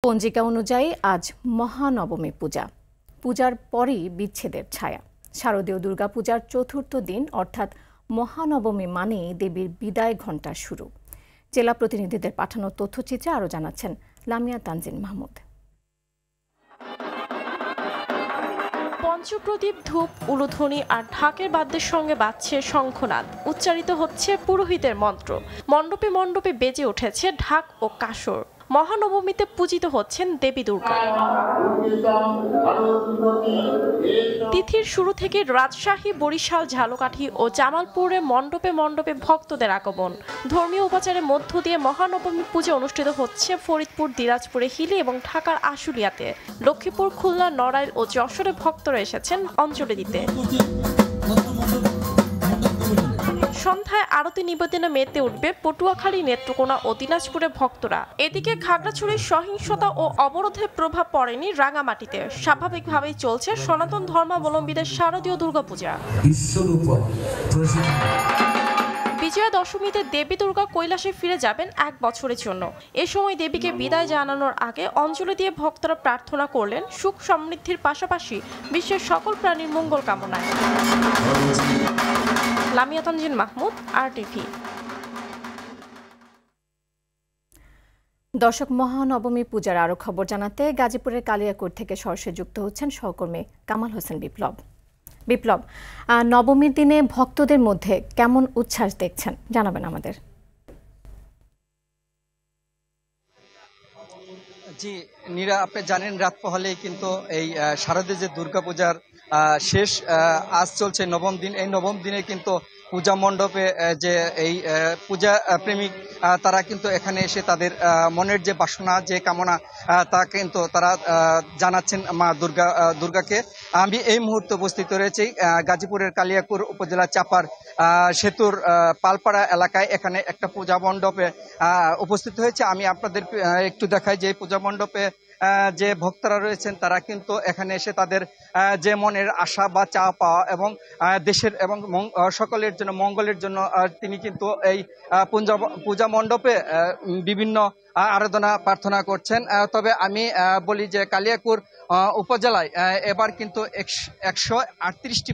পঞ্জিকা অনুযায়ী আজ মহানবমী পূজা। পূজার পরই বিচ্ছেদের ছায়া। শারদীয় দুর্গাপূজার চতুর্থ দিন অর্থাৎ মহানবমী মানেই দেবীর বিদায় ঘণ্টার শুরু। জেলা প্রতিনিধিদের পাঠানো তথ্যচিত্রে আরও জানাচ্ছেন লামিয়া তানজিন মাহমুদ। পঞ্চপ্রদীপ, ধূপ, উলুধ্বনি আর ঢাকের বাদ্যের সঙ্গে বাজছে শঙ্খনাদ। উচ্চারিত হচ্ছে পুরোহিতের মন্ত্র। মণ্ডপে মণ্ডপে বেজে উঠেছে ঢাক ও কাসর। মহানবমীতে পূজিত হচ্ছেন দেবী দুর্গা। তিথির শুরু থেকে রাজশাহী, বরিশাল, ঝালকাঠি ও জামালপুরে মণ্ডপে মণ্ডপে ভক্তদের আগমন। ধর্মীয় উপাচারের মধ্য দিয়ে মহানবমী পূজা অনুষ্ঠিত হচ্ছে ফরিদপুর, দিনাজপুরে হিলি এবং ঢাকার আশুলিয়াতে। লক্ষ্মীপুর, খুলনা, নড়াইল ও যশোরে ভক্তরা এসেছেন অঞ্জলি দিতে। সন্ধ্যায় আরতি নিবেদনে মেতে উঠবে পটুয়াখালী, নেত্রকোনা ও দিনাজপুরে ভক্তরা। এদিকে খাগড়াছড়ির সহিংসতা ও অবরোধের প্রভাব পড়েনি রাঙামাটিতে। স্বাভাবিকভাবেই চলছে সনাতন ধর্মাবলম্বীদের শারদীয় দুর্গাপূজা। বিজয়া দশমীতে দেবী দুর্গা কৈলাসে ফিরে যাবেন 1 বছরের জন্য। এ সময় দেবীকে বিদায় জানানোর আগে অঞ্জলি দিয়ে ভক্তরা প্রার্থনা করলেন সুখ সমৃদ্ধির পাশাপাশি বিশ্বের সকল প্রাণীর মঙ্গল কামনায়। লামিয়া তানজিন মাহমুদ, RTV। দর্শক, মহানবমী পূজার আরও খবর জানাতে গাজীপুরের কালিয়াকৈর থেকে সরাসরি যুক্ত হচ্ছেন সহকর্মী কামাল হোসেন বিপ্লব। বিপ্লব, নবমীর দিনে ভক্তদের মধ্যে কেমন উচ্ছ্বাস দেখছেন, জানাবেন আমাদের। জি নীরা, আপনি জানেন রাত পোহালেই কিন্তু এই শারদীয় যে দুর্গাপূজার শেষ আজ চলছে নবম দিন। এই নবম দিনে কিন্তু পূজা মণ্ডপে যে এই পূজা প্রেমিক তারা কিন্তু এখানে এসে তাদের মনের যে বাসনা, যে কামনা তা কিন্তু তারা জানাচ্ছেন মা দুর্গাকে। আমি এই মুহূর্তে উপস্থিত রয়েছি গাজীপুরের কালিয়াকৈর উপজেলা চাপার সেতুর পালপাড়া এলাকায়। এখানে একটা পূজা মণ্ডপে উপস্থিত হয়েছে। আমি আপনাদের একটু দেখাই যে পূজা মণ্ডপে যে ভক্তরা রয়েছেন তারা কিন্তু এখানে এসে তাদের যে মনের আশা বা চা পাওয়া এবং দেশের এবং সকলের জন্য মঙ্গলের জন্য তিনি কিন্তু এই পূজা মণ্ডপে বিভিন্ন আরাধনা প্রার্থনা করছেন। তবে আমি বলি যে কালিয়াকৈর উপজেলায় এবার কিন্তু 138টি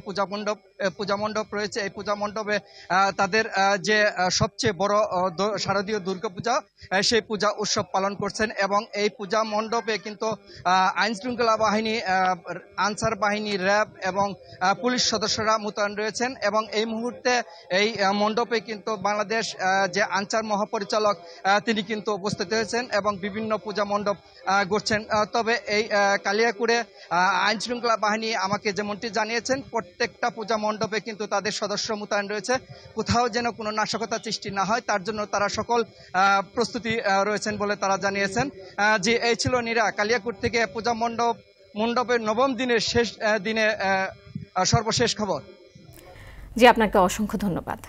পূজা মণ্ডপ রয়েছে। এই পূজা মণ্ডপে তাদের যে সবচেয়ে বড় শারদীয় দুর্গাপূজা সেই পূজা উৎসব পালন করছেন এবং এই পূজা মণ্ডপে কিন্তু আইন শৃঙ্খলা বাহিনী, আনসার বাহিনী, র্যাব এবং পুলিশ সদস্যরা মোতায়েন রয়েছেন এবং এই মুহূর্তে এই মণ্ডপে কিন্তু বাংলাদেশ যে আনসার মহাপরিচালক তিনি কিন্তু উপস্থিত হয়েছেন এবং বিভিন্ন পূজা মণ্ডপ করছেন। তবে এই কালিয়াকৈরে আইন শৃঙ্খলা বাহিনী আমাকে যেমনটি জানিয়েছেন প্রত্যেকটা পূজা মণ্ডপে কিন্তু তাদের সদস্য মোতায়েন রয়েছে। কোথাও যেন কোনো নাশকতা সৃষ্টি না হয় তার জন্য তারা সকল প্রস্তুতি রয়েছেন বলে তারা জানিয়েছেন। যে এই ছিল নীরা কালিয়াকৈর থেকে পূজা মণ্ডপের নবম দিনের শেষ দিনে সর্বশেষ খবর। জি, আপনাকে অসংখ্য ধন্যবাদ।